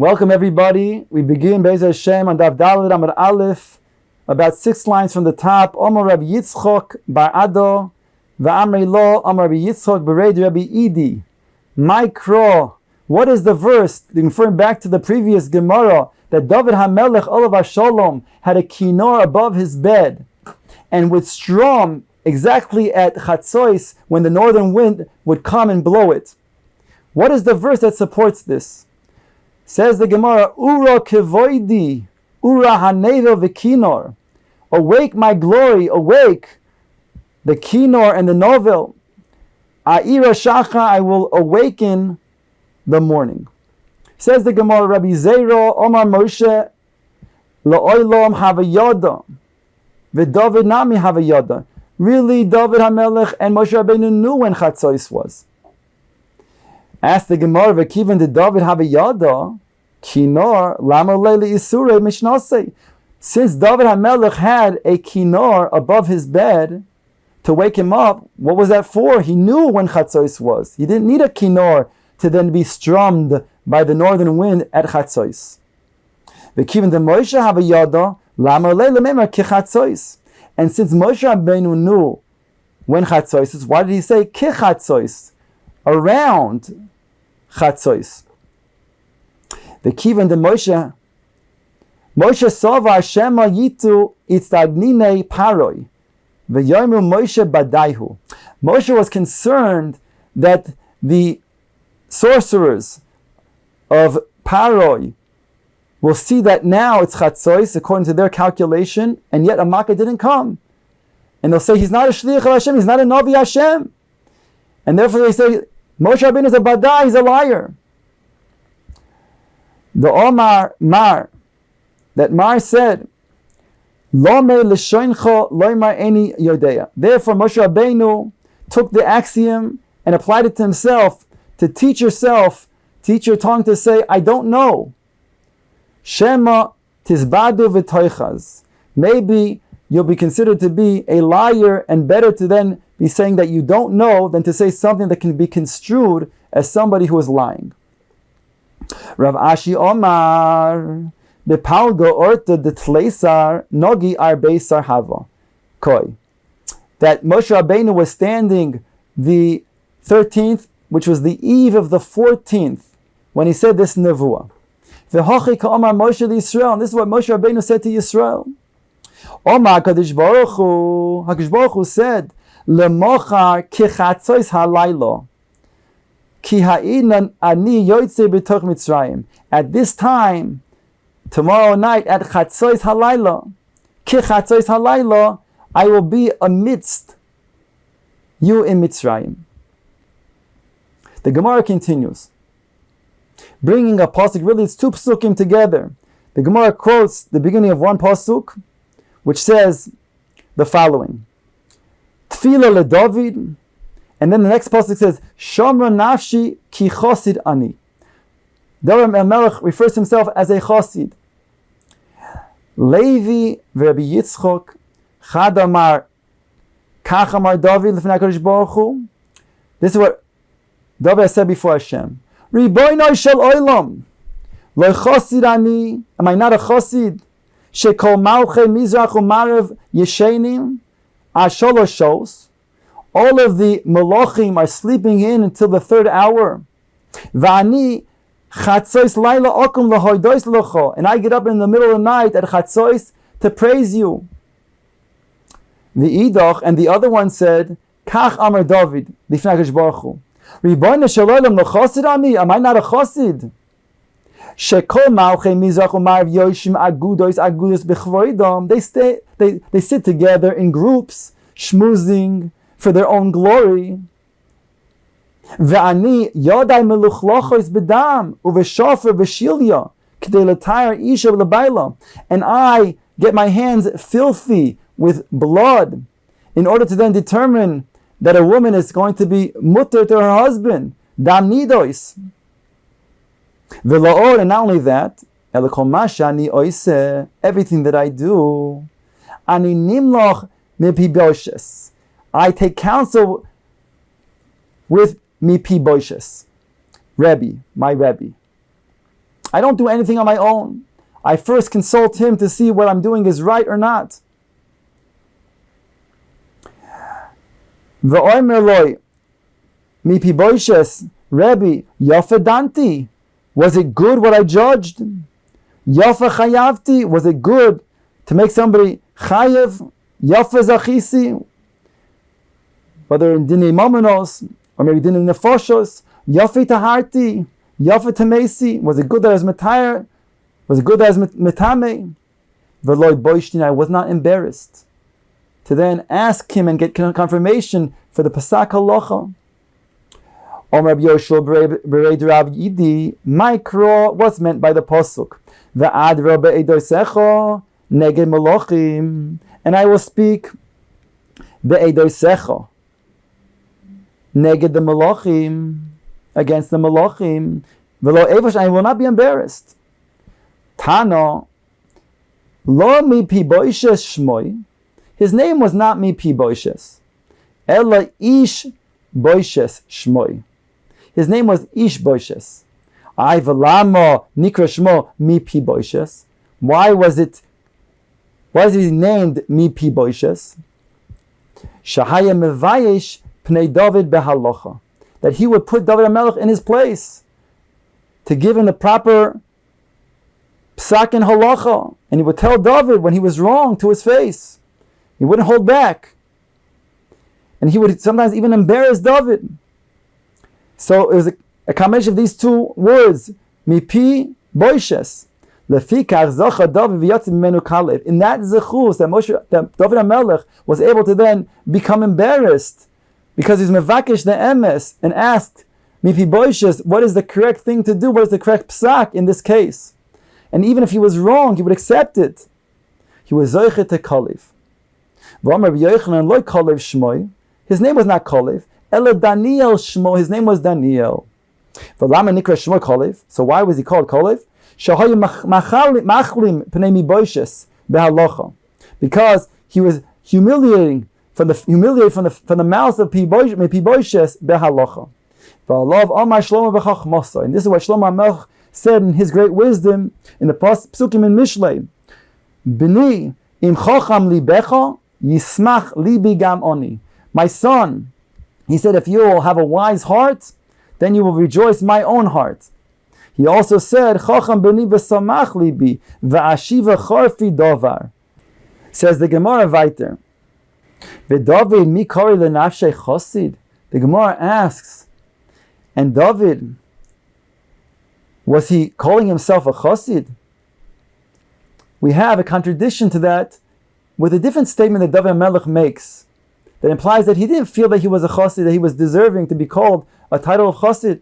Welcome everybody. We begin Be'ez Hashem on Daf Dalet Amud Aleph, about 6 lines from the top. Omar Rabbi Yitzchok Bar Ado, V'amrei Lo, Omar Rabbi Yitzchok Bered Rabbi Idi. Mikro. What is the verse? Referring back to the previous Gemara, that David HaMelech Olav HaSholom had a kinor above his bed, and would strum exactly at Chatzois when the northern wind would come and blow it. What is the verse that supports this? Says the Gemara, Ura kevoidi, Ura hanevel v'kinor. Awake my glory, awake the kinor and the novel. A'ira shacha, I will awaken the morning. Says the Gemara, Rabbi Zero, Omar Moshe, La'olam havayada, v'David nami havayada. Really, David HaMelech and Moshe Rabbeinu knew when Chatzois was. Asked the Gemara, v'kiven de David havayada, kinor lama leili isure mishnasei. Since David HaMelech had a kinor above his bed to wake him up, what was that for? He knew when Chatzois was. He didn't need a kinor to then be strummed by the northern wind at Chatzois. V'kiven de Moshe havayada, lama leili memar ki Chatzois. And since Moshe Rabbeinu knew when Chatzois is, why did he say ki Chatzois? Around Chatzois. The kivan de Moshe sova Shema yitu itzagnine paroi v'yomu Moshe badaihu. Moshe was concerned that the sorcerers of Paroi will see that now it's Chatzois according to their calculation, and yet a Makkah didn't come, and they'll say he's not a shliach of Hashem, he's not a Navi Hashem, and therefore they say Moshe Rabbeinu is a badai, he's a liar. The Omar Mar, that Mar said, Lo me l'shoincho lo mar eni yodea. Therefore Moshe Rabbeinu took the axiom and applied it to himself, to teach yourself, teach your tongue to say, I don't know. Shema tizbadu v'toichaz. Maybe you'll be considered to be a liar, and better to then be saying that you don't know than to say something that can be construed as somebody who is lying. Rav Ashi Omar Bepalgo Orta de Tleisar Nogi Arbeisar Hava Koi. That Moshe Rabbeinu was standing the 13th, which was the eve of the 14th, when he said this nevuah. V'hochi ka'omar Moshe Yisrael. And this is what Moshe Rabbeinu said to Yisrael. Omar Kadosh Baruch Hu, HaKadosh Baruch Hu said, Lemochar kichatzois halaylo, ki ha'inan ani yoytze b'toch Mitzrayim. At this time, tomorrow night, at chatzois halaylo, kichatzois halaylo, I will be amidst you in Mitzrayim. The Gemara continues, bringing a pasuk. Really, it's 2 pasukim together. The Gemara quotes the beginning of one pasuk, which says the following: Tefillah leDavid, and then the next pasuk says, Shomra nafshi ki chosid ani. David HaMelech refers to himself as a chosid. Levi v'Rabbi Yitzchok chad amar kach amar David l'fnei HaKadosh Baruch Hu. This is what David has said before Hashem. Riboinoi shel olam, lo chosid ani. Am I not a chosid? Shekol malchei mizrach u'marev yeshenim asholosh shos. All of the malachim are sleeping in until the 3rd hour. V'ani chatzois laila okum lahoidois locho. And I get up in the middle of the night at chatzois to praise you. V'idach, and the other one said, Kach amar David l'fnei HaKadosh Baruch Hu. Ribono shel olam lo chosid ani. Am I not a chosid? Shekol malchei mizrach u'marev yoshim agudos b'chvoidom. They sit together in groups, schmoozing for their own glory. Ve'ani yodai meluchlochos b'dam u'v'shofer v'shilya k'dei l'tayar isha v'lebayla. And I get my hands filthy with blood in order to then determine that a woman is going to be mutter to her husband. Dam nidois. V'la'or, and not only that, elokol masha ani oise, everything that I do, ani nimloch mipi boshes. I take counsel with mipi boshes. Rebbe, my Rebbe. I don't do anything on my own. I first consult him to see what I'm doing is right or not. V'omer loy, mi piboishes, Rebbe, yafa danti, was it good what I judged? Yafa chayavti, was it good to make somebody chayev? Yafa zachisi, whether in dinei momenos, or maybe dinei nefoshos, yafa taharti, yafa tamesi, was it good that I was metayr? Was it good that I was metame? V'loy boishtin, I was not embarrassed to then ask him and get confirmation for the Pasak Halacha. Omer Yoshua Bered Rav Yidi, Mikro, what's meant by the Pasuk? Ve'adra be'edosecha neged malachim, and I will speak be'edosecha neged the malachim, against the malachim. V'lo evash, I will not be embarrassed. Tana, lo mi pi boishes shmoi. His name was not mi pi boishes, ela ish boishes shmoi. His name was Ish Boishes. Ay v'lama nikra shmo mi pi boishes. Why was he named mi pi boishes? Shahaya mevayesh pnei David behalacha. That he would put David HaMelech in his place, to give him the proper psak and halacha, and he would tell David when he was wrong to his face. He wouldn't hold back, and he would sometimes even embarrass David. So it was a combination of these two words, mipi boishes. Lefikach zacha David v'yatzim mimenu kalev. In that zechus that David HaMelech was able to then become embarrassed because he's mevakesh the emes and asked mipi boishes, what is the correct thing to do? What is the correct psak in this case? And even if he was wrong, he would accept it. He was zoichet to kalev. V'amar b'yochanan loy kalev shmoi. His name was not kalev. Ela Daniel Shmo, his name was Daniel. V'lama nikra Shmo Kolev. So why was he called Kolev? Shahoy machlim pnei mi boishes behalacha. Because he was humiliating from the mouth of pi boishes behalacha. V'alav Amar Shlomo b'chachmasa. And this is what Shlomo HaMelech said in his great wisdom in the Psukim in Mishlei. B'ni im chacham libecha yismach libi gam oni. My son, he said, if you will have a wise heart, then you will rejoice my own heart. He also said, Chacham b'ni v'samach libi v'ashiva charfi dovar. Says the Gemara weiter. V'David mi kari l'nafshei chosid. The Gemara asks, and David, was he calling himself a chosid? We have a contradiction to that with a different statement that David HaMelech makes, that implies that he didn't feel that he was a chassid, that he was deserving to be called a title of chassid.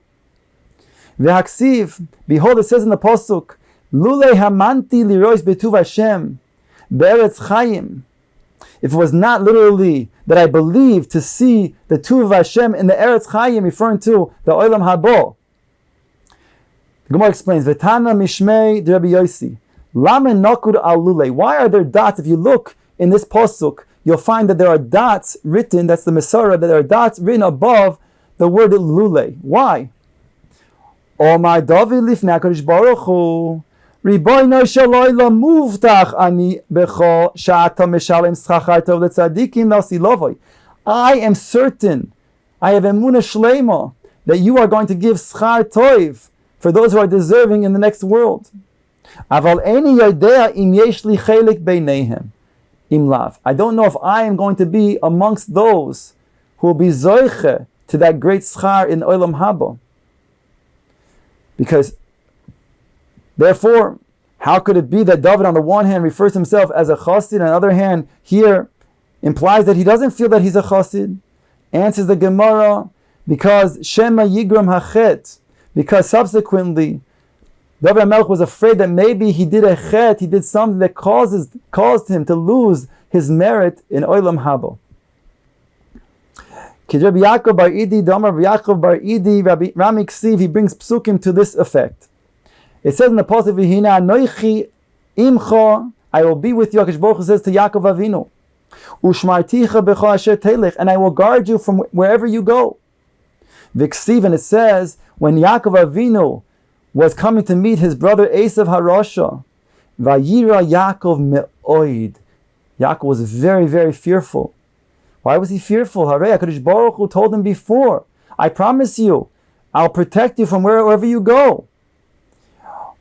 V'haksiv, behold, it says in the pasuk, Lulei hamanti lirois betuv Hashem be'eretz chayim. If it was not literally that I believed to see the tuv Hashem in the eretz chayim, referring to the olam habo. The Gemara explains, V'tana mishmei de Rabbi Yossi, Lama nakud al lulei. Why are there dots? If you look in this pasuk, you'll find that there are dots written, that's the Masorah, that there are dots written above the word lule. Why? Omar David lifnei HaKadosh Baruch Hu, Ribono shel olam muvtach ani becho she'ata meshalem schachar tov letzadikim nasilovoi. I am certain, I have emunah shleima, that you are going to give schar tov for those who are deserving in the next world. Aval eni yodea im yesh li chelik beineihem. Imlav. I don't know if I am going to be amongst those who will be zoiche to that great schar in Olam Haba. Because, therefore, how could it be that David on the one hand refers to himself as a chassid, and on the other hand here implies that he doesn't feel that he's a chassid? Answers the Gemara, because Shema Yigram Hachet, because subsequently David HaMelech was afraid that maybe he did a chet, he did something that caused him to lose his merit in Olam Haba. Rabbi Yaakov bar Idi, Damar Yaakov bar Idi, Rabbi Rami Ksiv, he brings psukim to this effect. It says in the pasuk, V'hina anoichi imcha, I will be with you. HaKadosh Baruch Hu says to Yaakov Avinu, Ushmarticha b'cha asher telech, and I will guard you from wherever you go. V'ksiv, and it says when Yaakov Avinu was coming to meet his brother Esav Harasha. Vayira Yaakov me'oid. Yaakov was very, very fearful. Why was he fearful? Harei HaKadosh Baruch Hu told him before, I promise you, I'll protect you from wherever you go.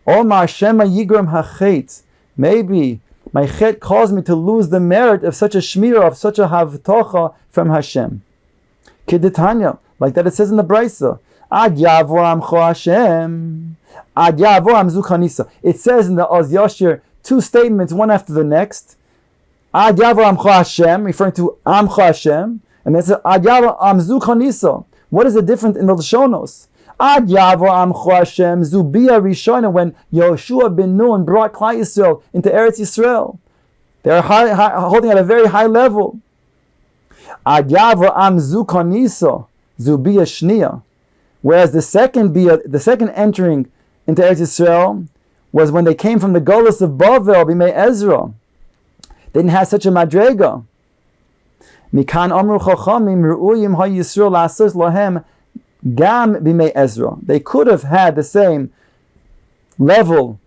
Omar Shema Yigram HaChet. Maybe my chet caused me to lose the merit of such a shmira, of such a havtocha from Hashem. Kidetanya, like that it says in the Brisa. Ad Yavor Amcho Hashem. Ad Yavor Amzu Chanisa. It says in the Oz Yashir 2 statements, one after the next. Ad Yavor Amcho Hashem, referring to Amcho Hashem. And then it says Ad Yavor Amzu Chanisa. What is the difference in the Lashonos? Ad Yavor Amcho Hashem Zubia Rishona, when Yoshua ben Nun brought Klal Yisrael into Eretz Yisrael. They are holding at a very high level. Ad Yavor Amzu Chanisa Zubia Shnia. Whereas the second entering into Eretz Yisrael was when they came from the Golus of Bavel, Bimei Ezra. They didn't have such a madrega. Mikan Amru Chachamim Ru'uyim HaYisrael La'asos Lahem Gam Bimei Ezra. They could have had the same level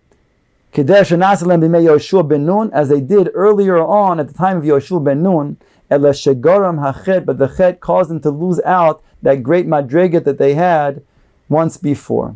Kedesh Nasalem Bimei Yoshua ben Nun as they did earlier on at the time of Yoshua ben Nun. Ela Shegaram HaChet, but the Chet caused them to lose out that great madrega that they had once before.